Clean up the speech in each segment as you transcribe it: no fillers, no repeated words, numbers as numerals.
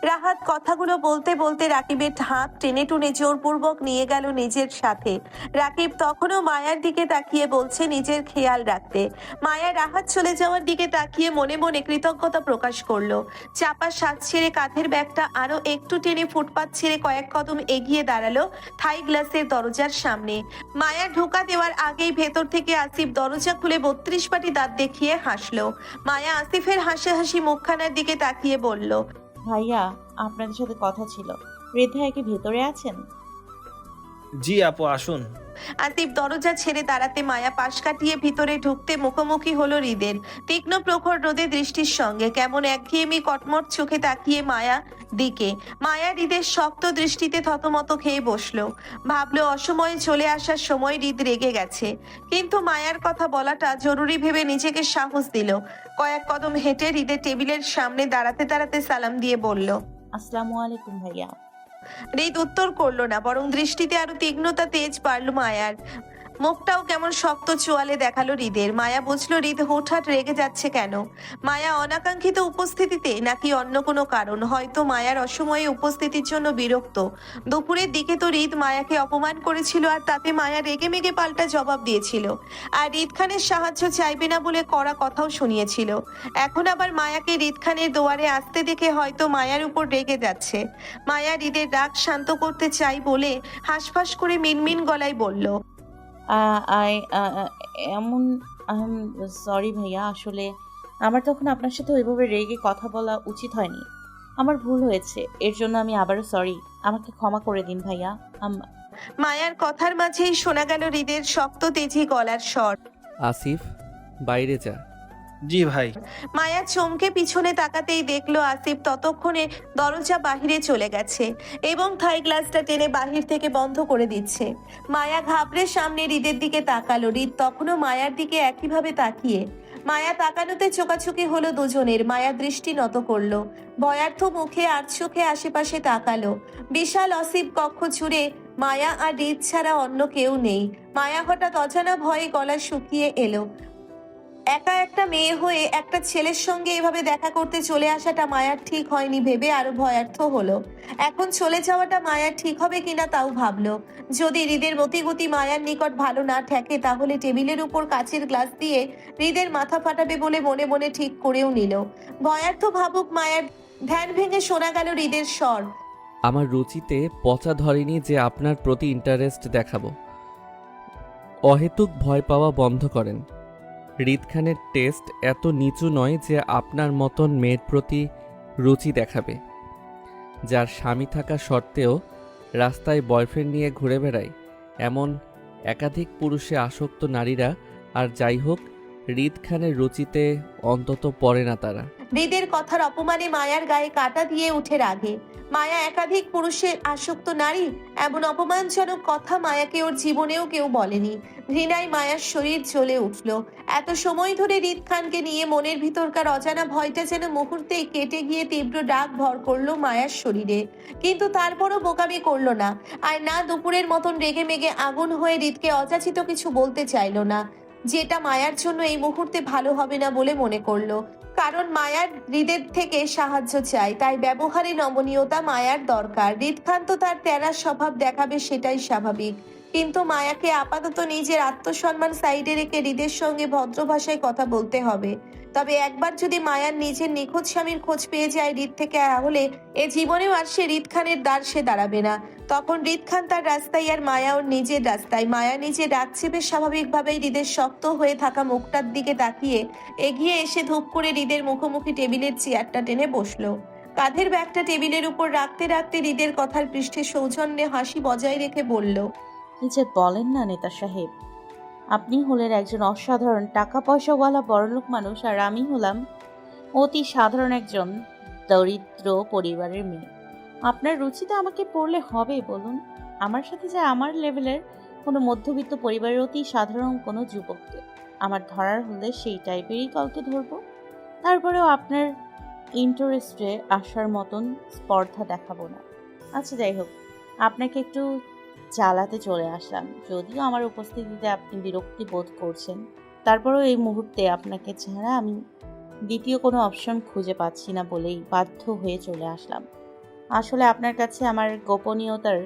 রাহাত কথাগুলো বলতে বলতে রাকিবের হাত টেনে টুনে জোরপূর্বক নিয়ে গেল নিজের সাথে। রাকিব তখনও মায়ার দিকে তাকিয়ে বলছে নিজের খেয়াল রাখতে। মায়া রাহাত চলে যাওয়ার দিকে তাকিয়ে মনে মনে কৃতজ্ঞতা প্রকাশ করলো। চাপা শ্বাস ছেড়ে কাঁধের ব্যাগটা আরো একটু টেনে ফুটপাত ছেড়ে কয়েক কদম এগিয়ে দাঁড়ালো থাই গ্লাসের দরজার সামনে। মায়া ঢোকা দেওয়ার আগেই ভেতর থেকে আসিফ দরজা খুলে 32 পাটি দাঁত দেখিয়ে হাসলো। মায়া আসিফের হাসি মুখখানার দিকে তাকিয়ে বলল, ভাইয়া, আপনাদের সাথে কথা ছিল। রেধা কি ভেতরে আছেন? জি আপু, আসুন। আসিফ দরজা ছেড়ে দাঁড়াতে মায়া পাশ কাটিয়ে ভিতরে ঢুকতে মুখোমুখি হলো হৃদের। তীক্ষ্ণ প্রখর রোদে দৃষ্টির সঙ্গে কেমন একঘেয়েমি কটমট চোখে তাকিয়ে মায়া দিকে। মায়া হৃদের শক্ত দৃষ্টিতে থতমত খেয়ে বসলো। ভাবলো অসময়ে চলে আসার সময় হৃদ রেগে গেছে, কিন্তু মায়ার কথা বলাটা জরুরি ভেবে নিজেকে সাহস দিল। কয়েক কদম হেঁটে হৃদের টেবিলের সামনে দাঁড়াতে দাঁড়াতে সালাম দিয়ে বলল, আসসালামু আলাইকুম ভাইয়া। হৃদ উত্তর করলো না, বরং দৃষ্টিতে আরো তীক্ষ্ণতা তেজ বাড়লো মায়ার। মুখটাও কেমন শক্ত চোয়ালে দেখালো হৃদের। মায়া বুঝলো হৃদ হুটহাট রেগে যাচ্ছে কেন। মায়া অনাকাঙ্ক্ষিত উপস্থিতিতে নাকি অন্য কোনো কারণ, হয়তো মায়ার অসময়ে উপস্থিতির জন্য বিরক্ত। দুপুরের দিকে তো হৃদ মায়াকে অপমান করেছিল, আর তাতে মায়া রেগে মেগে পাল্টা জবাব দিয়েছিল। আর হৃদ খানের সাহায্য চাইবে না বলে কড়া কথাও শুনিয়েছিল। এখন আবার মায়াকে হৃদ খানের দুয়ারে আসতে দেখে হয়তো মায়ার উপর রেগে যাচ্ছে। মায়া হৃদের রাগ শান্ত করতে চাই বলে হাঁসফাঁস করে মিনমিন গলায় বলল, আই এমন সরি ভাইয়া, আসলে আমার তখন আপনার সাথে ওইভাবে রেগে কথা বলা উচিত হয়নি। আমার ভুল হয়েছে, এর জন্য আমি আবারও সরি। আমাকে ক্ষমা করে দিন ভাইয়া। মায়ার কথার মাঝেই শোনা গেল হৃদের শক্ত তেজি গলার স্বর। আসিফ, বাইরে যা। জি ভাই। মায়া চমকে পিছনে তাকাতেই দেখলো আসিফ ততক্ষণে দরজা বাহিরে চলে গেছে এবং থাই গ্লাসটা টেনে বাহির থেকে বন্ধ করে দিচ্ছে। মায়া ঘাবড়ে সামনে হৃদের দিকে তাকালো। হৃদ তখনও মায়ার দিকে একইভাবে তাকিয়ে। মায়া তাকানোতে চোকাচুকি হলো দুজনের। মায়া দৃষ্টি নত করলো, ভয়ার্থ মুখে আর চোখে আশেপাশে তাকালো। বিশাল অসীম কক্ষ জুড়ে মায়া আর হৃদ ছাড়া অন্য কেউ নেই। মায়া হঠাৎ অজানা ভয়ে গলা শুকিয়ে এলো। একা একটা মেয়ে হয়ে একটা ছেলের সঙ্গে এভাবে দেখা করতে চলে আসাটা মায়ার ঠিক হয়নি ভেবে আরো ভয়ার্থ হলো। এখন চলে যাওয়াটা মায়ার ঠিক হবে কিনা তাও ভাবলো। যদি হৃদের মতিগতি মায়ার নিকট ভালো না ঠেকে, তাহলে টেবিলের উপর কাচের গ্লাস দিয়ে হৃদের মাথা ফাটাবে বলে মনে মনে ঠিক করেও নিল। ভয়ার্থ ভাবুক মায়ার ধ্যান ভেঙে শোনা গেল হৃদের স্বর, আমার রুচিতে পচা ধরেনি যে আপনার প্রতি ইন্টারেস্ট দেখাবো। অহেতুক ভয় পাওয়া বন্ধ করেন। হৃদ খানের টেস্ট এত নিচু নয় যে আপনার মতন মেয়ের প্রতি রুচি দেখাবে, যার স্বামী থাকা সত্ত্বেও রাস্তায় বয়ফ্রেন্ড নিয়ে ঘুরে বেড়ায় এমন একাধিক পুরুষে আসক্ত নারীরা। আর যাই হোক, হৃদ খানের রুচিতে অন্তত পড়ে না তারা। হৃদের কথার অপমানে মায়ার গায়ে কাঁটা দিয়ে উঠে রাগে। মায়া একাধিক পুরুষের আসক্ত নারী, এমন অপমানজনক কথা মায়াকে ওর জীবনেও কেউ বলেনি। ঘৃণায় মায়ার শরীর জ্বলে উঠল। এত সময় ধরে হৃদ খানকে নিয়ে মনের ভিতরকার অজানা ভয়টা যেন মুহূর্তেই কেটে গিয়ে তীব্র ডাক ভর করলো মায়ার শরীরে। কিন্তু তারপরও বোকামি করলো না, আর না দুপুরের মতন রেগে মেগে আগুন হয়ে হৃদকে অযাচিত কিছু বলতে চাইলো না, যেটা মায়ার জন্য এই মুহূর্তে ভালো হবে না বলে মনে করলো। কারণ মায়ার হৃদের থেকে সাহায্য চাই, তাই ব্যবহারে নমনীয়তা মায়ার দরকার। হৃদ খান তো তার তেরা স্বভাব দেখাবে, সেটাই স্বাভাবিক। কিন্তু মায়াকে আপাতত নিজের আত্মসম্মান সাইডে রেখে হৃদের সঙ্গে ভদ্র ভাষায় কথা বলতে হবে। তবে একবার যদি মায়ার নিজের নিখোঁজ স্বামীর খোঁজ পেয়ে যায় হৃদ থেকে, তাহলে এ জীবনেও আর সে হৃদ খানের দ্বার সে দাঁড়াবে না। তখন হৃদ খান তার রাস্তায় আর মায়া ওর নিজের রাস্তায়। মায়া নিজে ডাক চেপে স্বাভাবিকভাবেই হৃদের শক্ত হয়ে থাকা মুখটার দিকে তাকিয়ে এগিয়ে এসে ধূপ করে হৃদের মুখোমুখি টেবিলের চেয়ারটা টেনে বসলো। কাঁধের ব্যাগটা টেবিলের উপর রাখতে রাখতে হৃদের কথার পৃষ্ঠে সৌজন্যে হাসি বজায় রেখে বলল, কি যে বলেন না নেতা সাহেব, আপনি হলেন একজন অসাধারণ টাকা পয়সাওয়ালা বড়লোক মানুষ, আর আমি হলাম অতি সাধারণ একজন দরিদ্র পরিবারের মেয়ে। আপনার রুচিতে আমাকে পড়লে হবে বলুন? আমার সাথে যে আমার লেভেলের কোনো মধ্যবিত্ত পরিবারের অতি সাধারণ কোনো যুবককে আমার ধরার হলে সেই টাইপেরই কাউকে ধরবো। তারপরেও আপনার ইন্টারেস্টে আসার মতন স্পর্ধা দেখাবো না। আচ্ছা যাই হোক, আপনাকে একটু জ্বালাতে চলে আসলাম। যদিও আমার উপস্থিতিতে আপনি বিরক্তি বোধ করছেন, তারপরেও এই মুহূর্তে আপনাকে ছাড়া আমি দ্বিতীয় কোনো অপশন খুঁজে পাচ্ছি না বলেই বাধ্য হয়ে চলে আসলাম। আসলে আপনার কাছে আমার গোপনীয়তার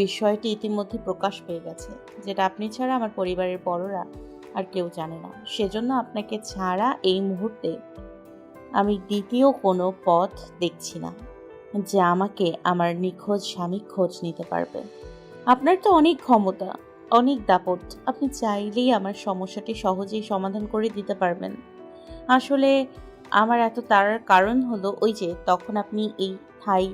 বিষয়টি ইতিমধ্যে প্রকাশ পেয়ে গেছে, যেটা আপনি ছাড়া আমার পরিবারের বড়রা আর কেউ জানে না। সেজন্য আপনাকে ছাড়া এই মুহূর্তে আমি দ্বিতীয় কোনো পথ দেখছি না যে আমাকে আমার নিখোঁজ স্বামী খোঁজ নিতে পারবে। আপনার তো অনেক ক্ষমতা, অনেক দাপট, আপনি চাইলেই আমার সমস্যাটি সহজেই সমাধান করে দিতে পারবেন। আসলে আমার এত তাড়ার কারণ হলো ওই যে তখন আপনি এই থাই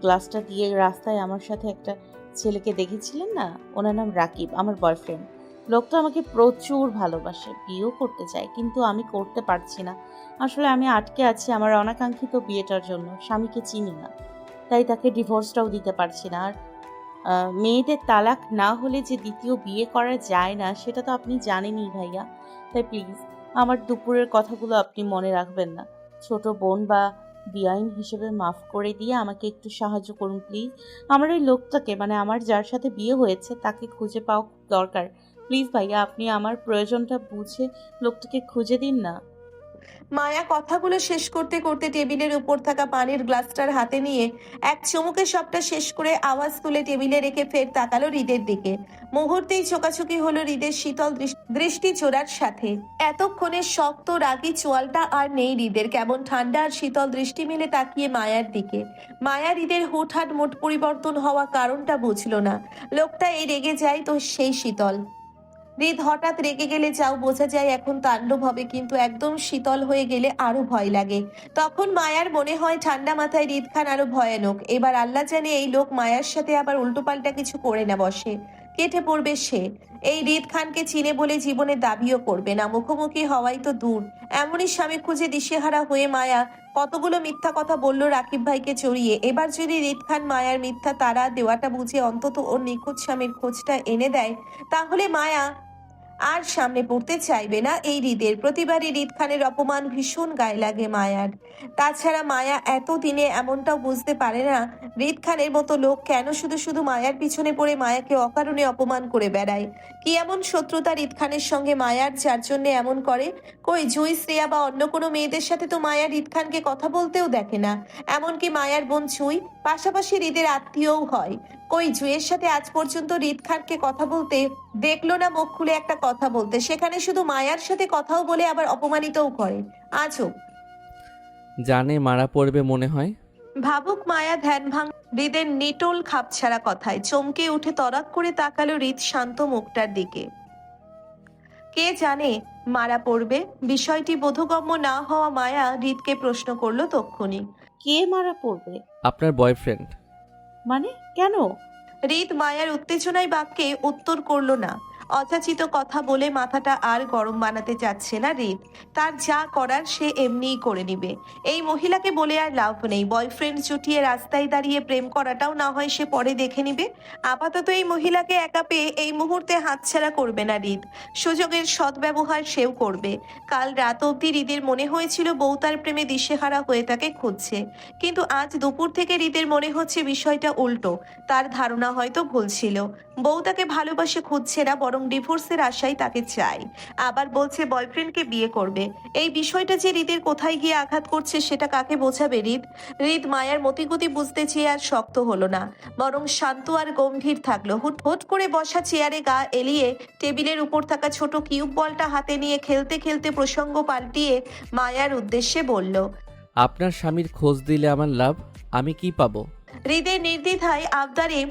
গ্লাসটা দিয়ে রাস্তায় আমার সাথে একটা ছেলেকে দেখেছিলেন না, ওনার নাম রাকিব, আমার বয়ফ্রেন্ড। লোকটা আমাকে প্রচুর ভালোবাসে, বিয়েও করতে চায়, কিন্তু আমি করতে পারছি না। আসলে আমি আটকে আছি আমার অনাকাঙ্ক্ষিত বিয়েটার জন্য। স্বামীকে চিনি না, তাই তাকে ডিভোর্সটাও দিতে পারছি না। আর মেয়েদের তালাক না হলে যে দ্বিতীয় বিয়ে করা যায় না সেটা তো আপনি জানেনই ভাইয়া। তাই প্লিজ আমার দুপুরের কথাগুলো আপনি মনে রাখবেন না। ছোট বোন বা বেআইন হিসেবে মাফ করে দিয়ে আমাকে একটু সাহায্য করুন প্লিজ। আমার ওই লোকটাকে, মানে আমার যার সাথে বিয়ে হয়েছে, তাকে খুঁজে পাওয়া খুব দরকার। প্লিজ ভাইয়া, আপনি আমার প্রয়োজনটা বুঝে লোকটাকে খুঁজে দিন না। মায়া কথাগুলো শেষ করতে করতে টেবিলের উপর থাকা পানির গ্লাসটার হাতে নিয়ে এক চুমুকে সবটা শেষ করে আওয়াজ তুলে টেবিলে রেখে ফের তাকালো হৃদের দিকে। মুহূর্তেই চোকাচোকি হলো হৃদের শীতল দৃষ্টি চোরার সাথে। এতক্ষণে শক্ত রাগী চোয়ালটা আর নেই হৃদের, কেমন ঠান্ডা আর শীতল দৃষ্টি মেলে তাকিয়ে মায়ার দিকে। মায়া হৃদের হুটহাট মোট পরিবর্তন হওয়া কারণটা বুঝলো না। লোকটা এই রেগে যায় তো সেই শীতল। হৃদ হঠাৎ রেগে গেলে যাও বোঝা যায় এখন তাণ্ডব হবে, কিন্তু একদম শীতল হয়ে গেলে আরো ভয় লাগে। তখন মায়ার মনে হয় ঠান্ডা মাথায় হৃদ খান আরো ভয়ানক। এবার আল্লাহ জানে এই লোক মায়ার সাথে আবার উল্টোপাল্টা কিছু করে না বসে। কেটে পড়বে সে। এই হৃদ খানকে চিনে বলে জীবনে দাবিও করবে না, মুখোমুখি হওয়াই তো দূর। এমনই স্বামী খুঁজে দিশেহারা হয়ে মায়া কতগুলো মিথ্যা কথা বলল রাকিব ভাইকে চড়িয়ে। এবার যদি হৃদ খান মায়ার মিথ্যা তারা দেওয়াটা বুঝে অন্তত ওর নিখোঁজ স্বামীর খোঁজটা এনে দেয়, তাহলে মায়া আর সামনে পড়তে চাইবে না এই হৃদের। প্রতিবারই হৃদ খানের অপমান ভীষণ গায়ে লাগে মায়ার। তাছাড়া মায়া এতদিনে এমনটাও বুঝতে পারে না হৃদ খানের মতো লোক কেন শুধু শুধু মায়ার পিছনে পড়ে মায়াকে অকারণে অপমান করে বেড়ায়। কি এমন শত্রুতা হৃদ খানের সঙ্গে মায়ার যার জন্য এমন করে? কই জুই, শ্রেয়া বা অন্য কোনো মেয়েদের সাথে তো মায়া হৃদ খানকে কথা বলতেও দেখে না। এমনকি মায়ার বোন জুই পাশাপাশি হৃদের আত্মীয়ও হয়। কই জুয়ের সাথে আজ পর্যন্ত হৃদ খানকে কথা বলতে দেখলো না, মুখ খুলে একটা কথা বলতে। সেখানে শুধু মায়ার সাথে কথাও বলে আবার অপমানিতও করে। আজও জানে মারা পড়বে মনে হয়। ভাবুক মায়া ধ্যান ভাঙ হৃদের নিটোল খাপছাড়া কথায় চমকে উঠে তরাক করে তাকালো হৃদ শান্ত মুখটার দিকে। কে জানে মারা পড়বে? বিষয়টি বোধগম্য না হওয়া মায়া হৃদকে প্রশ্ন করলো তক্ষুনি। কে মারা পড়বে? আপনার বয়ফ্রেন্ড। মানে কেন? হৃদ মায়ার উত্তেজনায় বাক্যে উত্তর করলো না। অযাচিত কথা বলে মাথাটা আর গরম বানাতে চাচ্ছে না হৃদ। তার যা করার সে এমনিই করে নিবে। এই মহিলাকে বলে আর লাভ নেই। বয়ফ্রেন্ড জুটিয়ে রাস্তায় দাঁড়িয়ে প্রেম করাটাও না হয় সে পরে দেখে নিবে। আপাতত এই মহিলাকে একা পেয়ে এই মুহূর্তে হাতছাড়া করবে না হৃদ। সুযোগের সদ্ব্যবহার সেও করবে। কাল রাত অবধি হৃদের মনে হয়েছিল বউ তার প্রেমে দিশেহারা হয়ে তাকে খুঁজছে, কিন্তু আজ দুপুর থেকে হৃদের মনে হচ্ছে বিষয়টা উল্টো। তার ধারণা হয়তো ভুল ছিল। বউ তাকে ভালোবাসে খুঁজছে না, বরং ডিভোর্সের আশায় তাকে চাই। আবার বলছে বয়ফ্রেন্ডকে বিয়ে করবে। এই বিষয়টা যে হৃদের কোথায় গিয়ে আঘাত করছে সেটা কাকে বোঝাবে হৃদ? হৃদ মায়ার মতিগতি বুঝতে চেয়ে আর শক্ত হলো না, বরং শান্ত আর গম্ভীর থাকলো। হুট হুট করে বসা চেয়ারে গা এলিয়ে টেবিলের উপর থাকা ছোট কিউব বলটা হাতে নিয়ে খেলতে খেলতে প্রসঙ্গ পাল্টিয়ে মায়ার উদ্দেশ্যে বলল, আপনার স্বামীর খোঁজ দিলে আমার লাভ, আমি কি পাবো? হৃদের নির্দ্বিধায় আবদারে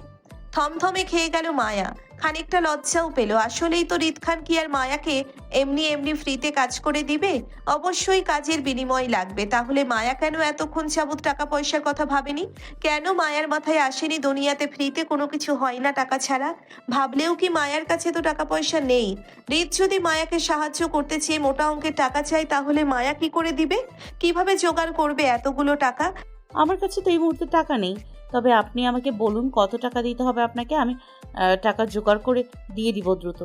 থমথমে খেয়ে গেল মায়া। খানিকটা লজ্জাও পেল। আসলেই তো হৃদ খান কি আর মায়াকে এমনি এমনি ফ্রিতে কাজ করে দিবে? অবশ্যই কাজের বিনিময় লাগবে। তাহলে মায়া কেন এতক্ষণ যাবৎ টাকা পয়সার কথা ভাবেনি? কেন মায়ার মাথায় আসেনি দুনিয়াতে ফ্রিতে কোনো কিছু হয় না টাকা ছাড়া? ভাবলেও কি মায়ার কাছে তো টাকা পয়সা নেই? হৃদ যদি মায়াকে সাহায্য করতে চেয়ে মোটা অঙ্কের টাকা চায়, তাহলে মায়া কি করে দিবে? কিভাবে জোগাড় করবে এতগুলো টাকা? আমার কাছে তো এই মুহূর্তে টাকা নেই, তবে আপনি আমাকে বলুন কত টাকা দিতে হবে আপনাকে, আমি টাকা জোগাড় করে দিয়ে দিব দ্রুত।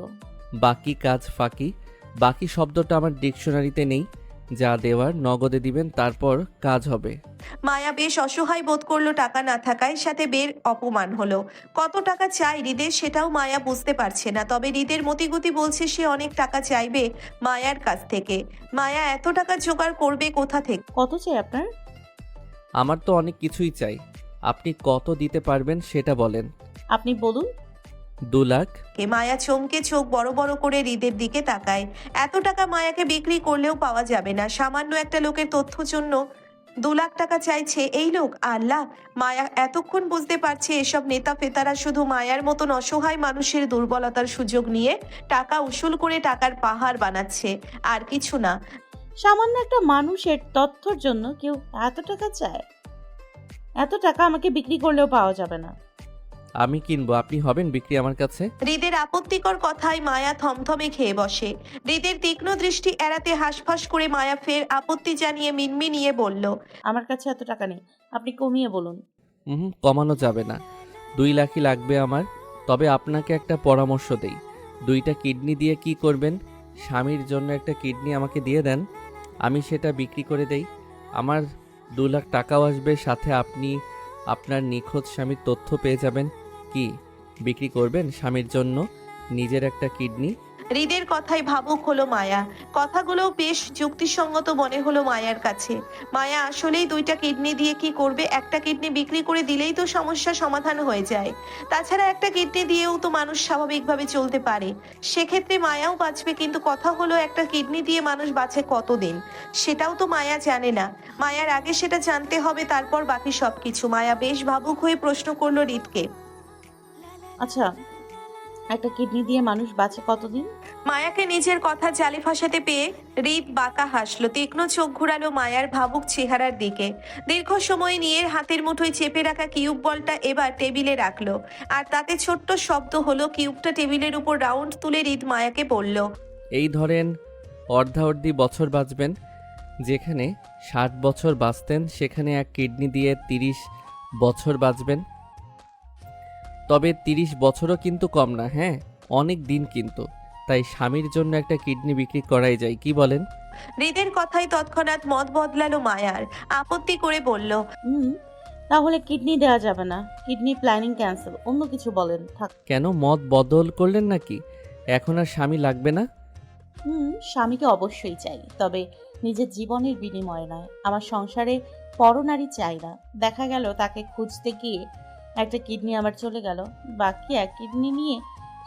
বাকি কাজ ফাঁকি। বাকি শব্দটা আমার ডিকশনারিতে নেই। যা দেওয়ার নগদে দিবেন, তারপর কাজ হবে। মায়া বেশ অসহায় বোধ করলো টাকা না থাকায়, সাথে বের অপমান হলো। কত টাকা চাই হৃদের সেটাও মায়া বুঝতে পারছে না। তবে হৃদের মতিগতি বলছে সে অনেক টাকা চাইবে মায়ার কাছ থেকে। মায়া এত টাকা জোগাড় করবে কোথা থেকে? কত চাই আপনার? আমার তো অনেক কিছুই চাই, আপনি কত দিতে পারবেন সেটা বলেন। আপনি বলুন। 2 লাখ। মায়া চমকে চোখ বড় বড় করে হৃদের দিকে তাকায়। এত টাকা মায়াকে বিক্রি করলেও পাওয়া যাবে না। সামান্য একটা লোকের তথ্য জন্য 2 লাখ টাকা চাইছে এই লোক। আল্লাহ! মায়া এতক্ষণ বুঝতে পারছে এসব নেতা ফেতারা শুধু মায়ার মতন অসহায় মানুষের দুর্বলতার সুযোগ নিয়ে টাকা উসুল করে টাকার পাহাড় বানাচ্ছে, আর কিছু না। সামান্য একটা মানুষের তথ্যর জন্য কেউ এত টাকা চায়? এত টাকা আমাকে বিক্রি করলেও পাওয়া যাবে না। আমি কিনবো, আপনি হবেন বিক্রি আমার কাছে? হৃদের আপত্তিকর কথায় মায়া থমথমে খেয়ে বসে। হৃদের তীক্ষ্ণ দৃষ্টি এড়াতে হাঁসফাঁস করে মায়া ফের আপত্তি জানিয়ে মিনমিনিয়ে বলল, আমার কাছে এত টাকা নেই, আপনি কমিয়ে বলুন। কমানো যাবে না, 2 লাখই লাগবে আমার। তবে আপনাকে একটা পরামর্শ দেই, 2টা কিডনি দিয়ে কি করবেন? স্বামীর জন্য একটা কিডনি আমাকে দিয়ে দেন, আমি সেটা বিক্রি করে দেই। আমার 2 লাখ টাকাও আসবে, সাথে আপনি আপনার নিখোঁজ স্বামীর তথ্য পেয়ে যাবেন। কি বিক্রি করবেন স্বামীর জন্য নিজের একটা কিডনি? হৃদের কথায় ভাবুক হলো মায়া। কথাগুলো বেশ যুক্তিসঙ্গত মনে হলো মায়ার কাছে। মায়া আসলেই 2টা কিডনি দিয়ে কি করবে? একটা কিডনি বিক্রি করে দিলেই তো সমস্যা সমাধান হয়ে যায়। তাছাড়া একটা কিডনি দিয়েও তো মানুষ স্বাভাবিকভাবে চলতে পারে, সেক্ষেত্রে মায়াও বাঁচবে। কিন্তু কথা হলো একটা কিডনি দিয়ে মানুষ বাঁচে কতদিন, সেটাও তো মায়া জানে না। মায়ার আগে সেটা জানতে হবে, তারপর বাকি সবকিছু। মায়া বেশ ভাবুক হয়ে প্রশ্ন করলো হৃদকে, আচ্ছা, একটা কিডনি দিয়ে মানুষ বাঁচে কতদিন? মায়াকে নিজের কথা জালে ফাঁসাতে পেয়ে হৃদ বাঁকা হাসলো। তীক্ষ্ণ চোখ ঘুরালো মায়ার ভাবুক চেহারার দিকে। দীর্ঘ সময় নিয়ে হাতের মুঠোয় চেপে রাখা কিউব বলটা এবার টেবিলে রাখলো, আর তাতে ছোট্ট শব্দ হলো। কিউবটা টেবিলের উপর রাউন্ড তুলে হৃদ মায়াকে বলল, এই ধরেন অর্ধাঅর্ধি বছর বাঁচবেন। যেখানে 60 বছর বাঁচতেন সেখানে এক কিডনি দিয়ে 30 বছর বাঁচবেন। তবে 30 বছরও কিন্তু কম না, হ্যাঁ, অনেক দিন কিন্তু। তাই স্বামীর জন্য একটা কিডনি বিক্রি করাই যায়, কি বলেন? হৃদের কথায় তৎক্ষণাৎ মত বদলালো মায়ার। আপত্তি করে বলল, তাহলে কিডনি দেওয়া যাবে না, কিডনি প্ল্যানিং ক্যান্সেল, অন্য কিছু বলেন। থাক। কেন মত বদল করলেন নাকি? এখন আর স্বামী লাগবে না? স্বামীকে অবশ্যই চাই, তবে নিজের জীবনের বিনিময়ে নয়। আমার সংসারে পরনারী চাই না। দেখা গেল তাকে খুঁজতে গিয়ে একটা কিডনি আমার চলে গেল, বাকি এক কিডনি নিয়ে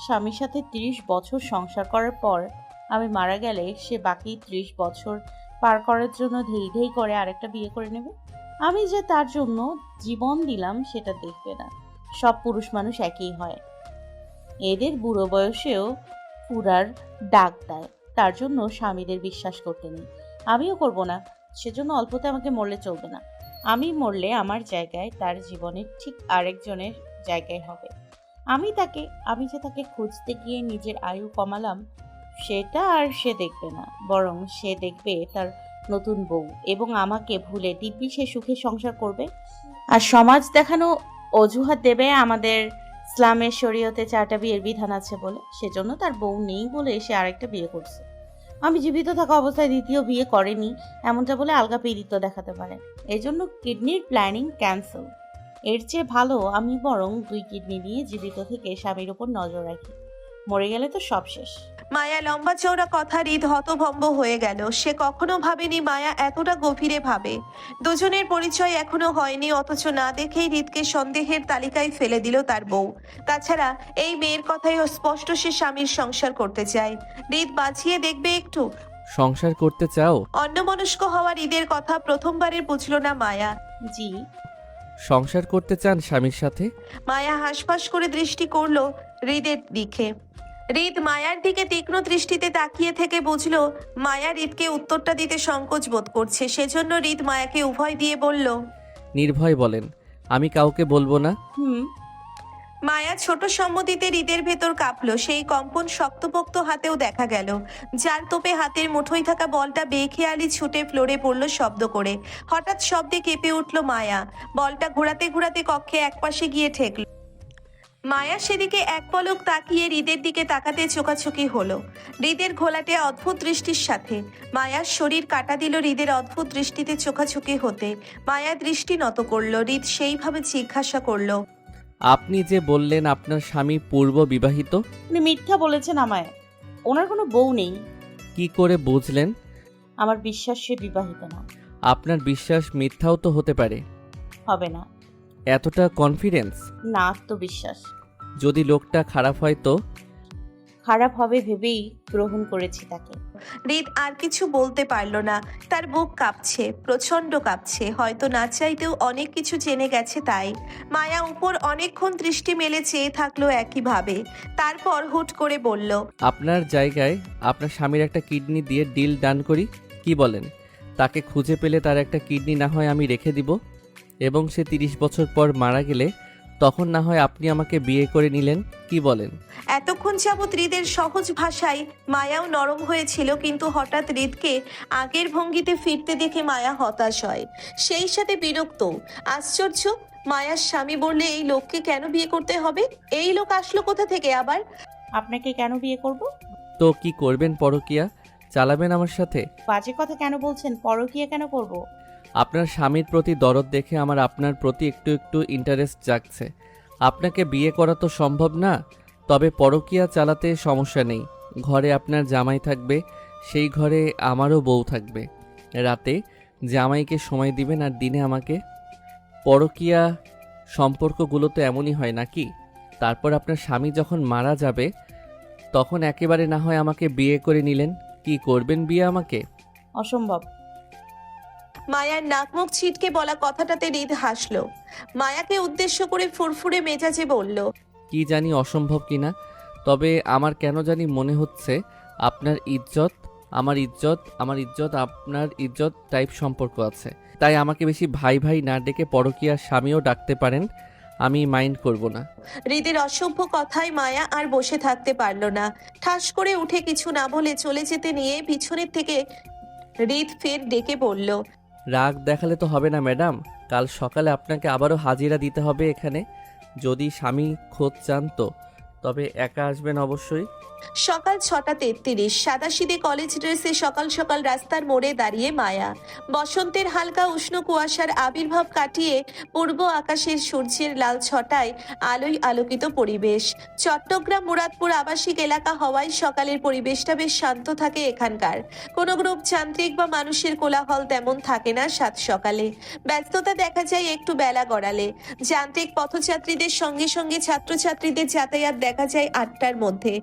স্বামীর সাথে 30 বছর সংসার করার পর আমি মারা গেলে সে বাকি 30 বছর পার করার জন্য ধেই ধেই করে আরেকটা বিয়ে করে নেবে। আমি যে তার জন্য জীবন দিলাম সেটা দেখবে না। সব পুরুষ মানুষ একই হয়, এদের বুড়ো বয়সেও পুরার ডাক দেয়। তার জন্য স্বামীদের বিশ্বাস করতে নেই, আমিও করব না। সেজন্য অল্পতে আমাকে মরলে চলবে না। আমি মরলে আমার জায়গায় তার জীবনের ঠিক আরেকজনের জায়গায় হবে। আমি যে তাকে খুঁজতে গিয়ে নিজের আয়ু কমালাম সেটা আর সে দেখবে না, বরং সে দেখবে তার নতুন বউ, এবং আমাকে ভুলে দিব্যি সে সুখে সংসার করবে। আর সমাজ দেখানো অজুহাত দেবে আমাদের ইসলামের শরীয়তে 4টা বিয়ের বিধান আছে বলে। সেজন্য তার বউ নেই বলে সে আরেকটা বিয়ে করছে। আমি জীবিত থাকা অবস্থায় দ্বিতীয় বিয়ে করেনি এমনটা বলে আলগা পীড়িত দেখাতে পারে। এই জন্য কিডনির প্ল্যানিং ক্যান্সেল। এর চেয়ে ভালো আমি বরং 2 কিডনি নিয়ে জীবিত থেকে স্বামীর উপর নজর রাখি। মরে গেলে তো সব শেষ। মায়া লম্বা চওড়া কথা হৃদ হতভম্ব হয়ে গেল। সে কখনো ভাবেনি মায়া এতটা গভীরে ভাবে। দুজনের পরিচয় এখনো হয়নি, অথচ না দেখেই হৃদকে সন্দেহের তালিকায় ফেলে দিল তার বউ। তাছাড়া এই মেয়ের কথাই স্পষ্ট, সে স্বামীর সংসার করতে চায়। হৃদ বাঁচিয়ে দেখবে একটু। সংসার করতে চাও? অন্যমনস্ক হওয়া হৃদের কথা প্রথমবারের বুঝল না মায়া। জি। সংসার করতে চান স্বামীর সাথে? মায়া হাঁসফাঁস করে দৃষ্টি করলো হৃদের দিকে। হৃদ মায়ার দিকে তীক্ষ্ণ দৃষ্টিতে তাকিয়ে থেকে বুঝলো মায়া হৃদকে উত্তরটা দিতে সংকোচ বোধ করছে। সেজন্য হৃদ মায়াকে উভয় দিয়ে বলল, নির্ভয় বলেন, আমি কাউকে বলবো না। মায়া ছোট সম্মতিতে হৃদের ভেতর কাঁপলো। সেই কম্পন শক্তপোক্ত হাতেও দেখা গেল। যার তোপে হাতের মুঠোয় থাকা বলটা বেখেয়ালি ছুটে ফ্লোরে পড়লো শব্দ করে। হঠাৎ শব্দে কেঁপে উঠল মায়া। বলটা ঘোরাতে ঘোরাতে কক্ষে একপাশে গিয়ে ঠেকল। মায়া সেদিকে এক পলক তাকিয়ে হৃদের দিকে তাকাতে চোখাচোখি হলো হৃদের ঘোলাটে অদ্ভুত দৃষ্টির সাথে। মায়ার শরীর কাটা দিল হৃদের অদ্ভুত দৃষ্টিতে চোখাচোখি হতে। মায়া দৃষ্টি নত করলো। হৃদ সেইভাবে জিজ্ঞাসা করলো, আপনি যে বললেন আপনার স্বামী পূর্ব বিবাহিত? উনি মিথ্যা বলেছেন আমায়, ওনার কোনো বউ নেই। কি করে বুঝলেন? আমার বিশ্বাস সে বিবাহিত না। আপনার বিশ্বাস মিথ্যাও তো হতে পারে। হবে না। এতটা কনফিডেন্স? না, আত্মবিশ্বাস। যদি লোকটা খারাপ হয় তো? খারাপ হবে ভেবেই গ্রহণ করেছি তাকে। হৃদ আর কিছু বলতে পারল না। তার বুক কাঁপছে, প্রচন্ড কাঁপছে। হয়তো না চাইতেও অনেক কিছু জেনে গেছে তাই। মায়া উপর অনেকক্ষণ দৃষ্টি মেলে চেয়ে থাকলো একইভাবে। তারপর হুট করে বলল, আপনার জায়গায় আপনার স্বামীর একটা কিডনি দিয়ে ডিল ডান করি, কি বলেন? তাকে খুঁজে পেলে তার একটা কিডনি না হয় আমি রেখে দিব, এবং সে 30 বছর পর মারা গেলে তখন না হয় আপনি আমাকে বিয়ে করে নিলেন, কি বলেন? এতক্ষণ যাবৎ হৃদের সহজ ভাষায় মায়াও নরম হয়েছিল, কিন্তু হঠাৎ হৃদকে আগের ভঙ্গিতে ফিরতে দেখে মায়া হতাশ হয়, সেই সাথে বিরক্ত। আশ্চর্য, মায়ার স্বামী বললে এই লোককে কেন বিয়ে করতে হবে? এই লোক আসলো কোথা থেকে আবার? আপনাকে কেন বিয়ে করব? তো কি করবেন? পরকিয়া চালাবেন আমার সাথে? বাজে কথা কেন বলছেন? পরকীয়া কেন করব? আপনার স্বামীর প্রতি দরদ দেখে আমার আপনার প্রতি একটু একটু ইন্টারেস্ট জাগছে। আপনাকে বিয়ে করা তো সম্ভব না, তবে পরকীয়া চালাতে সমস্যা নেই। ঘরে আপনার জামাই থাকবে, সেই ঘরে আমারও বউ থাকবে। রাতে জামাইকে সময় দিবেন আর দিনে আমাকে। পরকীয়া সম্পর্কগুলো তো এমনই হয় নাকি? তারপর আপনার স্বামী যখন মারা যাবে তখন একেবারে না হয় আমাকে বিয়ে করে নিলেন, কি করবেন বিয়ে আমাকে? অসম্ভব। মায়ার নাক মুখ ছিটকে বলা কথাটাতে হৃদ হাসলো। মায়াকে উদ্দেশ্য করে ফুরফুরে মেজাজে বলল, কি জানি অসম্ভব কিনা, তবে আমার কেন জানি মনে হচ্ছে আপনার ইজ্জত আমার ইজ্জত, আমার ইজ্জত আপনার ইজ্জত টাইপ সম্পর্ক আছে। তাই আমাকে বেশি ভাই ভাই না ডেকে পরকীয়ার স্বামীও ডাকতে পারেন, আমি মাইন্ড করব না। হৃদের অসভ্য কথায় মায়া আর বসে থাকতে পারল না। ঠাস করে উঠে কিছু না বলে চলে যেতে নিয়ে পিছনের থেকে হৃদ ফের ডেকে বলল, রাগ দেখালে তো হবে না ম্যাডাম, কাল সকালে আপনাকে আবারও হাজিরা দিতে হবে এখানে। যদি স্বামী খোঁজ চান তো, তবে একা আসবেন অবশ্যই। সকাল 6:33, সাদাসিধে কলেজ ড্রেসে সকাল সকাল রাস্তার মোড়ে দাঁড়িয়ে মায়া। বসন্তের হালকা উষ্ণ কুয়াশার আবির্ভাব কাটিয়ে পূর্ব আকাশের সূর্যের লাল ছটায় আলোয় আলোকিত পরিবেশ। চট্টগ্রাম মুরাদপুর আবাসিক এলাকা হওয়ায় সকালের পরিবেশটা বেশ শান্ত থাকে এখানকার। কোনো গ্রুপ যান্ত্রিক বা মানুষের কোলাহল তেমন থাকে না সাত সকালে। ব্যস্ততা দেখা যায় একটু বেলা গড়ালে। যান্ত্রিক পথযাত্রীদের সঙ্গে সঙ্গে ছাত্রছাত্রীদের যাতায়াত দেখা যায় 8টার মধ্যে।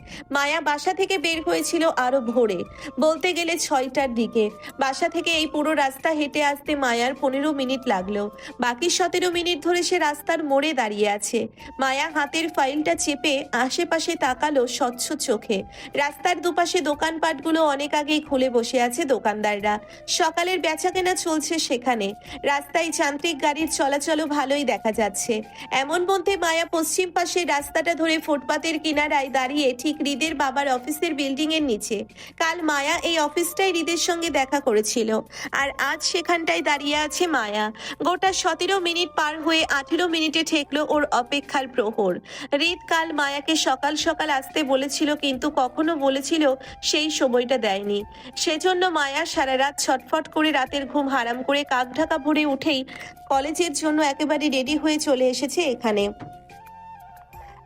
মায়া বাসা থেকে বের হয়েছিল আরো ভোরে, বলতে গেলে 6টার দিকে। বাসা থেকে এই পুরো রাস্তা হেঁটে আসতে মায়ার 15 মিনিট লাগলো। বাকি 17 মিনিট ধরে সে রাস্তার মোড়ে দাঁড়িয়ে আছে। মায়া হাতের ফাইলটা চেপে আশেপাশে তাকালো স্বচ্ছ চোখে। রাস্তার দুপাশে দোকানপাটগুলো অনেক আগেই খুলে বসে আছে দোকানদাররা। সকালের বেচাকেনা চলছে সেখানে। রাস্তায় যান্ত্রিক গাড়ির চলাচলও ভালোই দেখা যাচ্ছে। এমন মধ্যে মায়া পশ্চিম পাশে রাস্তাটা ধরে ফুটপাতের কিনারায় দাঁড়িয়ে ঠিক হৃদের বাবার অফিসের বিল্ডিং এর নিচে। কাল মায়া এই অফিসটাই হৃদের সঙ্গে দেখা করেছিল, আর আজ সেখানটায় দাঁড়িয়ে আছে মায়া। গোটা 17 মিনিট পার হয়ে 18 মিনিটে ঠেকলো ওর অপেক্ষার প্রহর। হৃদ কাল মায়াকে সকাল সকাল আসতে বলেছিল, কিন্তু কখনো বলেছিল সেই সময়টা দেয়নি। সেজন্য মায়া সারা রাত ছটফট করে রাতের ঘুম হারাম করে কাকঢাকা ভরে উঠেই কলেজের জন্য একেবারে রেডি হয়ে চলে এসেছে এখানে।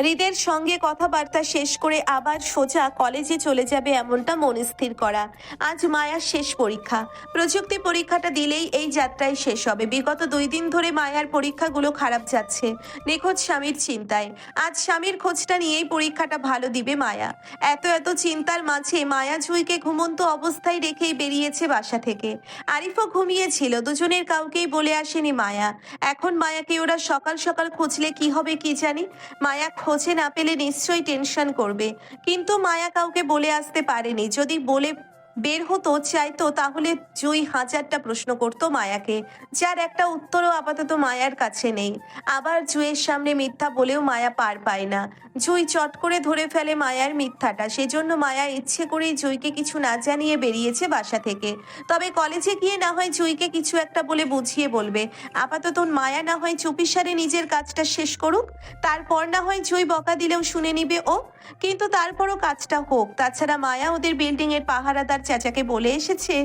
হৃদের সঙ্গে কথাবার্তা শেষ করে আবার সোজা কলেজে চলে যাবে এমনটা মন স্থির করা। আজ মায়ার শেষ পরীক্ষা। প্রযুক্তি পরীক্ষাটা দিলেই এই যাত্রায় শেষ হবে। বিগত 2 দিন ধরে মায়ার পরীক্ষাগুলো খারাপ যাচ্ছে, নিখোঁজ স্বামীর চিন্তায়। আজ স্বামীর খোঁজটা নিয়েই পরীক্ষাটা ভালো দিবে মায়া। এত চিন্তার মাঝে মায়া জুঁইকে ঘুমন্ত অবস্থায় রেখেই বেরিয়েছে বাসা থেকে। আরিফও ঘুমিয়েছিল, দুজনের কাউকেই বলে আসেনি মায়া। এখন মায়াকে ওরা সকাল সকাল খুঁজলে কি হবে কি জানি। মায়া খোঁজে না পেলে নিশ্চয়ই টেনশন করবে, কিন্তু মায়া কাউকে বলে আসতে পারেনি। যদি বলে বের হতো চাইতো, তাহলে জুই 1000টা প্রশ্ন করতো মায়াকে, যার একটা উত্তরও আপাতত মায়ার কাছে নেই। আবার জুইয়ের সামনে মিথ্যা বলেও মায়া পার পায় না। জুই চট করে ধরে ফেলে মায়ার মিথ্যাটা। সেজন্য মায়া ইচ্ছে করেই জুইকে কিছু না জানিয়ে বেরিয়েছে বাসা থেকে। তবে কলেজে গিয়ে না হয় জুইকে কিছু একটা বলে বুঝিয়ে বলবে। আপাতত মায়া না হয় চুপিসারে নিজের কাজটা শেষ করুক, তারপর না হয় জুই বকা দিলেও শুনে নিবে ও। কিন্তু তারপরও কাজটা হোক। তাছাড়া মায়া ওদের বিল্ডিং এর পাহারাদার চাচাকে বলে এসেছে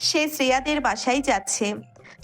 সে শ্রেয়াদের বাসায় যাচ্ছে।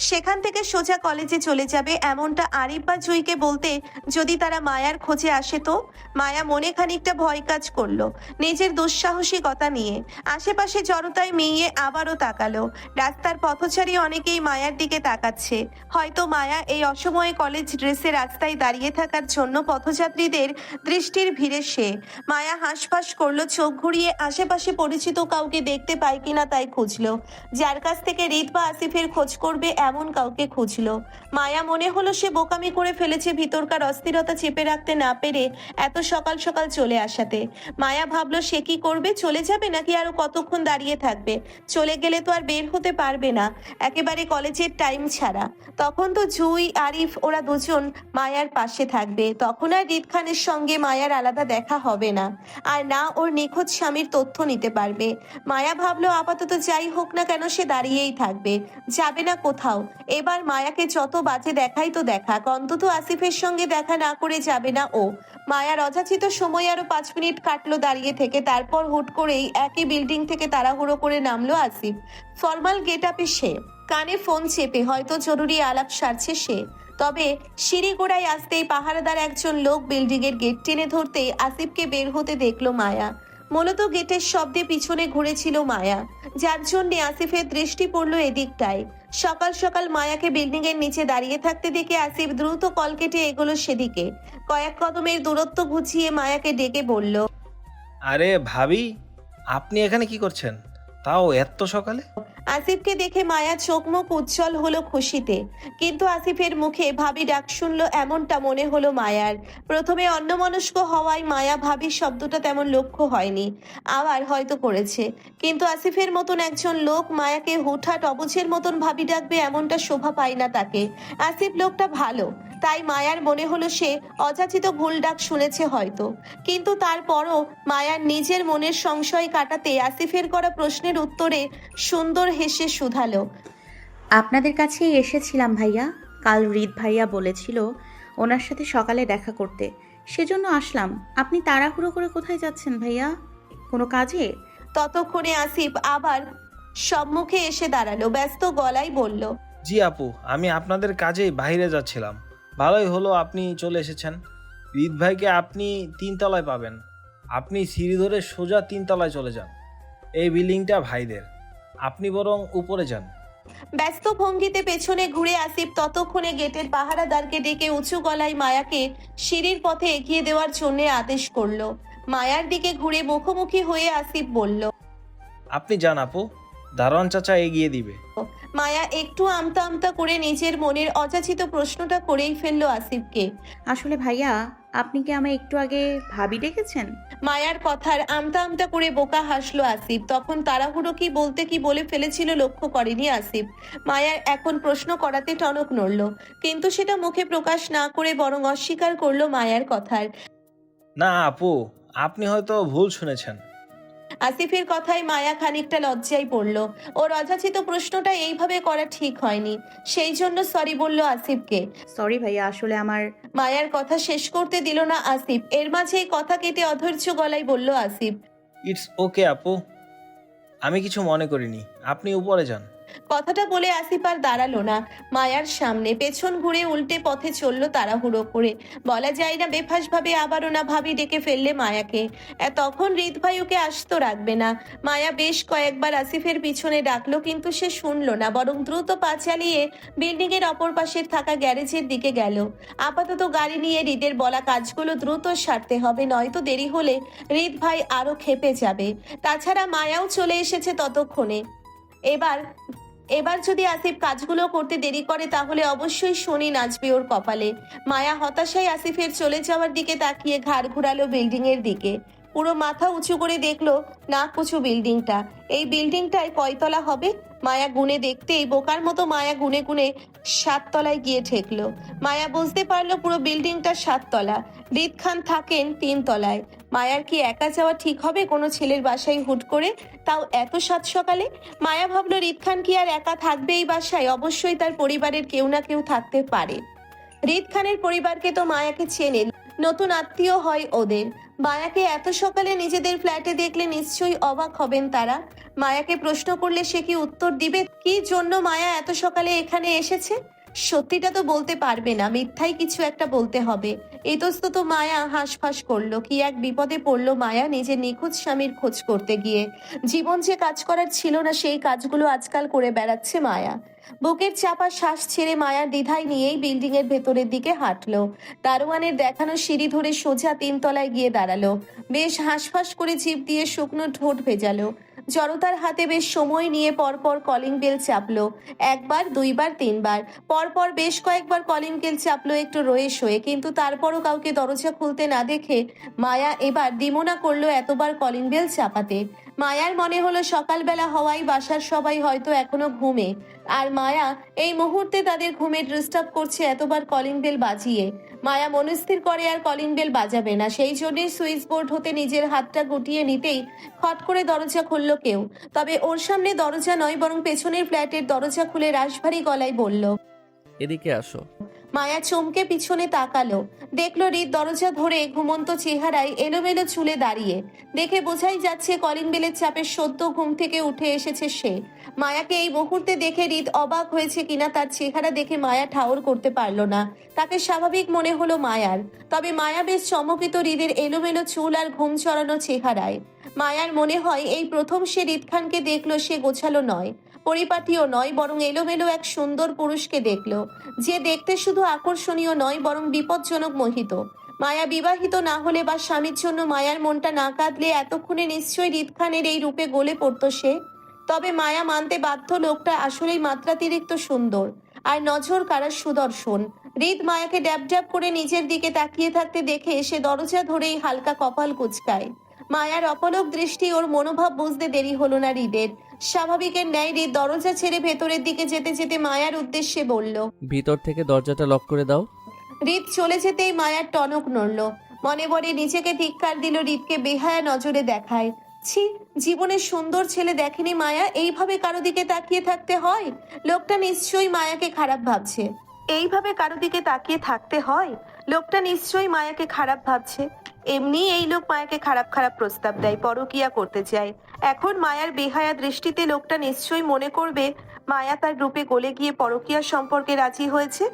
সেখান থেকে সোজা কলেজে চলে যাবে, এমনটা আরিফ বা জুইকে বলতে যদি তারা মায়ার খোঁজে আসে তো। মায়া মনে খানিকটা ভয় কাজ করলো নিজের দুঃসাহসিকতা নিয়ে। আশেপাশে জড়তায় মিইয়ে আবারও তাকালো। রাস্তার পথচারী অনেকেই মায়ার দিকে তাকাচ্ছে। হয়তো মায়া এই অসময়ে কলেজ ড্রেসে রাস্তায় দাঁড়িয়ে থাকার জন্য পথযাত্রীদের দৃষ্টির ভিড়ে সে। মায়া হাঁসফাঁস করলো, চোখ ঘুরিয়ে আশেপাশে পরিচিত কাউকে দেখতে পায় কিনা তাই খুঁজলো। যার কাছ থেকে রিত বা আসিফের খোঁজ করবে এমন কাউকে খুঁজলো। মায়া মনে হলো সে বোকামি করে ফেলেছে ভিতরকার অস্থিরতা চেপে রাখতে না পেরে এত সকাল সকাল চলে আসাতে। মায়া ভাবলো সে কি করবে, চলে যাবে নাকি আরো কতক্ষণ দাঁড়িয়ে থাকবে? চলে গেলে তো আর বের হতে পারবে না, একেবারে কলেজের টাইম ছাড়া। তখন তো জুই আরিফ ওরা দুজন মায়ার পাশে থাকবে, তখন আর রিত খানের সঙ্গে মায়ার আলাদা দেখা হবে না, আর না ওর নিখোঁজ স্বামীর তথ্য নিতে পারবে। মায়া ভাবলো আপাতত যাই হোক না কেন সে দাঁড়িয়েই থাকবে, যাবে না কোথাও। এবার মায়াকে যত বাজে দেখাই তো দেখাক, অন্তত আসিফের সঙ্গে দেখা না করে যাবে না ও। মায়ার অযাচিত সময় আরো 5 মিনিট কাটলো দাঁড়িয়ে থেকে। তারপর হুট করেই একই বিল্ডিং থেকে তাড়াহুড়ো করে নামলো আসিফ। ফর্মাল গেট আপে সে, কানে ফোন চেপে হয়তো জরুরি আলাপ সারছে সে। তবে সিঁড়ি গোড়ায় আসতেই পাহারাদার একজন লোক বিল্ডিং এর গেট টেনে ধরতেই আসিফকে বের হতে দেখলো মায়া। মূলত গেটের শব্দে পিছনে ঘুরেছিল মায়া, যার জন্য আসিফের দৃষ্টি পড়লো এদিকটায়। সকাল সকাল মায়াকে বিল্ডিং এর নিচে দাঁড়িয়ে থাকতে দেখে আসিফ দ্রুত কল কেটে এগোলো সেদিকে। কয়েক কদমের দূরত্ব ঘুচিয়ে মায়াকে ডেকে বলল, আরে ভাবি, আপনি এখানে কি করছেন, তাও এত সকালে? আসিফকে দেখে মায়া চোখ মুখ উজ্জ্বল হলো খুশিতে, কিন্তু আসিফের মুখে ভাবি ডাক শুনলো এমনটা মনে হলো মায়ার। প্রথমে অন্যমনস্ক হওয়ায় মায়া ভাবি শব্দটা তেমন লক্ষ্য হয়নি, আবার হয়তো করেছে, কিন্তু আসিফের মতন একজন লোক মায়াকে হুটহাট অবুঝের মতন ভাবি ডাকবে এমনটা শোভা পায় না তাকে। আসিফ লোকটা ভালো, তাই মায়ার মনে হলো সে অযাচিত ভুল ডাক শুনেছে হয়তো। কিন্তু তারপরও মায়ার নিজের মনের সংশয় কাটাতে আসিফের করা প্রশ্নের উত্তরে সুন্দর হেসে শুধালো, আপনাদের কাছেই এসেছিলাম ভাইয়া। কাল রিত ভাইয়া বলেছিল ওনার সাথে সকালে দেখা করতে, সেজন্য আসলাম। আপনি তাড়াহুড়ো করে কোথায় যাচ্ছেন ভাইয়া, কোনো কাজে? ততক্ষণে আসিফ আবার সম্মুখে এসে দাঁড়ালো, ব্যস্ত গলায় বলল, জি আপু, আমি আপনাদের কাজেই বাইরে যাচ্ছিলাম। ভালোই হলো আপনি চলে এসেছেন। রিত ভাইকে আপনি 3 তলায় পাবেন। আপনি সিঁড়ি ধরে সোজা 3 তলায় চলে যান। এই বিল্ডিংটা ভাইদের, আপনি বরং উপরে যান। ব্যস্ত ভঙ্গিতে পেছনে ঘুরে আসিফ ততক্ষণে গেটের পাহারাদারকে ডেকে উঁচু গলায় মায়াকে সিঁড়ির পথে এগিয়ে দেওয়ার জন্য আদেশ করলো। মায়ার দিকে ঘুরে মুখোমুখি হয়ে আসিফ বলল, আপনি যান আপু, দারোয়ান চাচা এগিয়ে দিবে। মায়া একটু আমতা আমতা করে নিজের মনের অযাচিত প্রশ্নটা করেই ফেললো আসিফকে। আসলে ভাইয়া, আপনি কি আমায় একটু আগে ভাবি ডেকেছেন? মায়ার কথার আমতা আমতা করে বোকা হাসলো আসিফ। তখন তাড়াহুড়ো কি বলতে কি বলে ফেলেছিল লক্ষ্য করেনি আসিফ। মায়ার এখন প্রশ্ন করাতে টনক নড়ল, কিন্তু সেটা মুখে প্রকাশ না করে বরং অস্বীকার করলো মায়ার কথার। না আপু, আপনি হয়তো ভুল শুনেছেন। আসিফের কথায় মায়া খানিকটা লজ্জায় পড়ল। ওর অযাচিত প্রশ্নটা এইভাবে করা ঠিক হয়নি, সেই জন্য সরি বলল আসিফকে। সরি ভাইয়া, আসলে আমার... মায়ার কথা শেষ করতে দিল না আসিফ, এর মাঝেই কথা কেটে অধৈর্য গলায় বলল আসিফ, ইটস ওকে আপু, আমি কিছু মনে করিনি, আপনি উপরে যান। কথাটা বলে আসিফ আর দাঁড়ালো না মায়ার সামনে, পেছন ঘুরে উল্টে পথে চললো তাড়াহুড়ো করে। বলা যায় না বেফাস ভাবে আবারও না ভাবি ডেকে ফেললে মায়াকে। তখন রিত ভাই ওকে আসতো রাখবে না। মায়া বেশ কয়েকবার আসিফের পিছনে ডাকলো, কিন্তু সে শুনলো না, বরং দ্রুত পা চালিয়ে বিল্ডিং এর অপর পাশের থাকা গ্যারেজের দিকে গেল। আপাতত গাড়ি নিয়ে রিতের বলা কাজগুলো দ্রুত সারতে হবে, নয়তো দেরি হলে রিত ভাই আরো ক্ষেপে যাবে। তাছাড়া মায়াও চলে এসেছে ততক্ষণে। এবার যদি আসিফ কাজগুলো করতে দেরি করে তাহলে অবশ্যই শনি নাচবে ওর কপালে। মায়া হতাশায় আসিফের চলে যাওয়ার দিকে তাকিয়ে ঘাড় ঘুরালো বিল্ডিং এর দিকে। পুরো মাথা উঁচু করে দেখলো নাক উঁচু বিল্ডিংটা। এই বিল্ডিংটায় কয়তলা হবে? মায়া গুনে দেখতেই বোকার মতো মায়া গুনে গুনে 7 তলায় গিয়ে ঠেকলো। মায়া বুঝতে পারলো পুরো বিল্ডিংটা 7 তলা, রিত খান থাকেন 3 তলায়। মায়ার কি একা যাওয়া ঠিক হবে কোনো ছেলের বাসায় হুট করে, তাও এত সাত সকালে? মায়া ভাবলো রিত খান কি আর একা থাকবে এই বাসায়? অবশ্যই তার পরিবারের কেউ না কেউ থাকতে পারে। রিত খানের পরিবারকে তো মায়াকে চেনে, নতুন আত্মীয় হয় ওদের। মায়াকে এত সকালে নিজেদের ফ্ল্যাটে দেখলে নিশ্চয়ই অবাক হবেন তারা। মায়াকে প্রশ্ন করলে সে কি উত্তর দিবে কি জন্য মায়া এত সকালে এখানে এসেছে? সত্যিটা তো বলতে পারবে না, মিথ্যাই কিছু একটা বলতে হবে। ইতস্তত মায়া হাঁসফাঁস করলো। কি এক বিপদে পড়লো মায়া নিজের নিখোঁজ স্বামীর খোঁজ করতে গিয়ে। জীবন যে কাজ করার ছিল না সেই কাজগুলো আজকাল করে বেড়াচ্ছে মায়া। বুকের চাপা শ্বাস ছেড়ে মায়া দ্বিধায় নিয়েই বিল্ডিং এর ভেতরের দিকে হাঁটলো। দারোয়ানের দেখানো সিঁড়ি ধরে সোজা 3 তলায় গিয়ে দাঁড়ালো। বেশ হাঁসফাঁস করে জিভ দিয়ে শুকনো ঠোঁট ভেজালো। জড়তার হাতে বেশ সময় নিয়ে পরপর কলিং বেল চাপলো। একবার, দুইবার, তিনবার পরপর বেশ কয়েকবার কলিং বেল চাপলো একটু রয়ে শোয়ে, কিন্তু তারপরও কাউকে দরজা খুলতে না দেখে মায়া এবার দিমোনা করলো এতবার কলিং বেল চাপাতে। মায়ার মনে হলো সকালবেলা হওয়ায় বাসার সবাই হয়তো এখনো ঘুমে, আর মায়া এই মুহূর্তে তাদের ঘুমে ডিস্টার্ব করছে এতবার কলিং বেল বাজিয়ে। মায়া মনস্থির করে আর কলিং বেল বাজাবে না, সেই জন্যই সুইচ বোর্ড হতে নিজের হাতটা গুটিয়ে নিতেই খট করে দরজা খুলল কেউ। তবে ওর সামনে দরজা নয়, বরং পেছনের ফ্ল্যাটের দরজা খুলে রাশভারী গলায় বলল। এদিকে আসো। মায়া চমকে পিছনে তাকালো, দেখলো হৃদ দরজা ধরে ঘুমন্ত চেহারায় এলোমেলো চুলে দাঁড়িয়ে। দেখে বোঝাই যাচ্ছে কলিং বেলের চাপে সদ্য ঘুম থেকে উঠে এসেছে সে। মায়াকে এই মুহূর্তে দেখে হৃদ অবাক হয়েছে কিনা তার চেহারা দেখে মায়া ঠাউর করতে পারলো না। তাকে স্বাভাবিক মনে হলো মায়ার, তবে মায়া বেশ চমকিত হৃদের এলোমেলো চুল আর ঘুম চড়ানো চেহারায়। মায়ার মনে হয় এই প্রথম সে হৃদ খানকে দেখলো। সে গোছালো নয়, পরিপাটিও নয়, বরং এলোমেলো এক সুন্দর পুরুষকে দেখলো, যে দেখতে শুধু আকর্ষণীয় নয় বরং বিপজ্জনক মোহিত। মায়া বিবাহিত না হলে বা স্বামীর জন্য মায়ার মনটা না কাঁদলে এতক্ষণে নিশ্চয়ই হৃদ খানের এই রূপে গলে পড়তো সে। তবে মায়া মানতে বাধ্য লোকটা আসলেই মাত্রাতিরিক্ত সুন্দর আর নজর কাড়া সুদর্শন। হৃদ মায়াকে ড্যাব ড্যাব করে নিজের দিকে তাকিয়ে থাকতে দেখে সে দরজা ধরেই হালকা কপাল কুঁচকায়। মায়ার অপলক দৃষ্টি ওর মনোভাব বুঝতে দেরি হলো না হৃদের। স্বাভাবিকের ন্যায় হৃদ দরজা ছেড়ে ভেতরের দিকে যেতে যেতে মায়ার উদ্দেশ্যে বলল। ভিতর থেকে দরজাটা লক করে দাও। হৃদ চলে যেতেই মায়ার টনক নড়ল। মনে মনে নিজেকে ধিক্কার দিল হৃদকে বেহায়া নজরে দেখায়। ছি, জীবনে সুন্দর ছেলে দেখেনি মায়া, এইভাবে কারো দিকে তাকিয়ে থাকতে হয়? লোকটা নিশ্চয়ই মায়াকে খারাপ ভাবছে। এইভাবে কারো দিকে তাকিয়ে থাকতে হয়? লোকটা নিশ্চয়ই মায়াকে খারাপ ভাবছে। এমনি এই লোক মায়াকে খারাপ খারাপ প্রস্তাব দেয়, পরকিয়া করতে চায়। এখন মায়ার বেহায়া দৃষ্টিতে লোকটা নিশ্চয়ই মনে করবে মায়া তার রূপে গলে গিয়ে পরকিয়ার সম্পর্কে রাজি হয়েছে।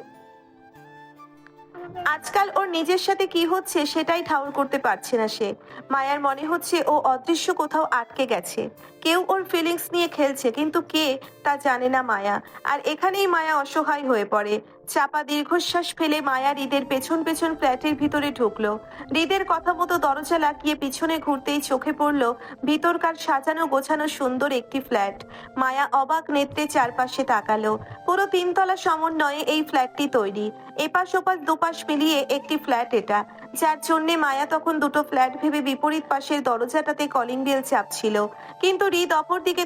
আজকাল ওর নিজের সাথে কি হচ্ছে সেটাই ঠাউর করতে পারছে না সে। মায়ার মনে হচ্ছে ও অদৃশ্য কোথাও আটকে গেছে। কেউ ওর ফিলিংস নিয়ে খেলছে, কিন্তু কে তা জানে না মায়া। আর এখানেই মায়া অসহায় হয়ে পড়ে। চাপা দীর্ঘশ্বাস ফেলে মায়া হৃদের পেছন পেছন ফ্ল্যাটের ভিতরে ঢুকলো। হৃদের কথা মতো দরজা লাগিয়ে পিছনে ঘুরতেই চোখে পড়লো ভিতরকার সাজানো গোছানো সুন্দর একটি ফ্ল্যাট। মায়া অবাক নেত্রে চারপাশে তাকালো। পুরো 3 তলা সমন্বয়ে এই ফ্ল্যাটটি তৈরি। এপাশ ওপাশ দুপাশ মিলিয়ে একটি ফ্ল্যাট এটা, যার জন্যে মায়া তখন দুটো ফ্ল্যাট ভেবে বিপরীত পাশের দরজাটাতে কলিং বেল চাপছিল। কিন্তু হৃদ অপরদিকে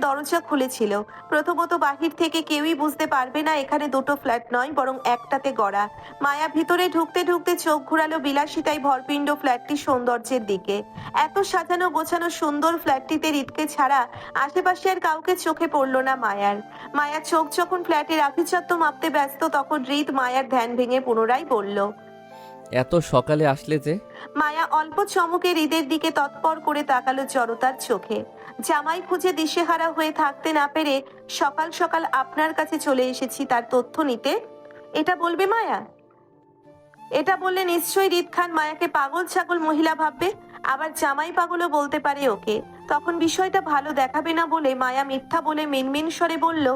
দরজা খুলেছিল। প্রথমত বাহির থেকে কেউই বুঝতে পারবে না এখানে দুটো ফ্ল্যাট নয়, বরং একটাতে গড়া। মায়া ভিতরে ঢুকতে ঢুকতে চোখ ঘুরালো বিলাসিতায় ভরপিণ্ড ফ্ল্যাটটি সৌন্দর্যের দিকে। এত সাজানো গোছানো সুন্দর ফ্ল্যাটটিতে হৃদকে ছাড়া আশেপাশে আর কাউকে চোখে পড়লো না মায়ার। মায়া চোখ যখন ফ্ল্যাটের আভিজাত্য মাপতে ব্যস্ত, তখন হৃদ মায়ার ধ্যান ভেঙে পুনরায় বলল। এত সকালে আসলে যে? মায়া অল্প চমকে হৃদের দিকে তৎপর করে তাকালো জড়তার চোখে। জামাই খুঁজে দিশেহারা হয়ে থাকতে না পেরে সকাল সকাল আপনার কাছে চলে এসেছি তার তথ্য নিতে, এটা বলবে মায়া? এটা বললে নিশ্চয়ই হৃদ খান মায়াকে পাগল ছাগল মহিলা ভাববে, আবার জামাই পাগলও বলতে পারে ওকে। তখন বিষয়টা ভালো দেখাবে না বলে মায়া মিথ্যা বলে মিনমিন স্বরে বলল।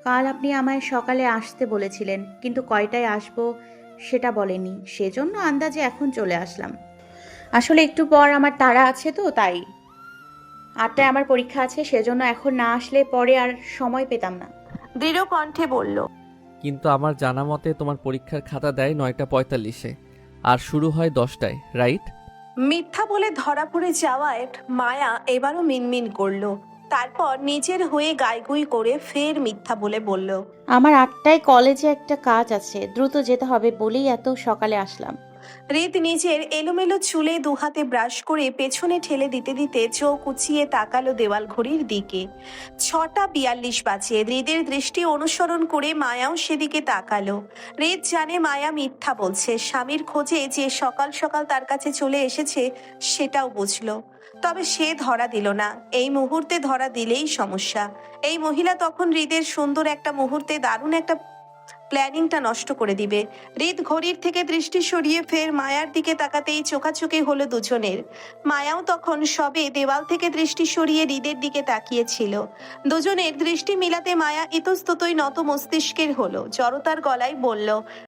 কাল আপনি আমায় সকালে আসতে বলেছিলেন, কিন্তু কয়টায় আসবো সেটা বলেনি, সেজন্য আন্দাজে এখন চলে আসলাম। আসলে একটু পর আমার তাড়া আছে, তো তাই। 8টায় আমার পরীক্ষা আছে, সেজন্য এখন না আসলে পরে আর সময় পেতাম না। দৃঢ় কণ্ঠে বলল। কিন্তু আমার জানা মতে তোমার পরীক্ষার খাতা দেয় 9:45-এ আর শুরু হয় 10টায়, রাইট? মিথ্যা বলে ধরা পড়ে যাওয়ায় মায়া এবারও মিনমিন করলো। তারপর নিজের হয়ে গাইগুই করে ফের মিথ্যা বলে বলল। আমার 8টায় কলেজে একটা কাজ আছে, দ্রুত যেতে হবে বলেই এত সকালে আসলাম। হৃদ নিজের এলোমেলো চুলে দুহাতে ব্রাশ করে পেছনে ঠেলে দিতে দিতে চোখ উঁচিয়ে তাকালো দেওয়াল ঘড়ির দিকে। 6:42 বাজে। হৃদের দৃষ্টি অনুসরণ করে মায়াও সেদিকে তাকালো। হৃদ জানে মায়া মিথ্যা বলছে। স্বামীর খোঁজে যে সকাল সকাল তার কাছে চলে এসেছে সেটাও বুঝলো, তবে সে ধরা দিল না। এই মুহূর্তে ধরা দিলেই সমস্যা। এই মহিলা তখন হৃদের সুন্দর একটা মুহূর্তে দারুণ একটা প্ল্যানিংটা নষ্ট করে দিবে। হৃদ ঘড়ির থেকে দৃষ্টি সরিয়ে ফের মায়ার দিকে তাকাতেই চোখাচোখি হলো দুজনের। মায়াও তখন সবে দেওয়াল থেকে দৃষ্টি সরিয়ে হৃদের দিকে তাকিয়েছিল। দুজনের দৃষ্টি মিলাতে মায়া ইতস্ততই নত মস্তিষ্কের হলো। জড়তার গলায় বলল,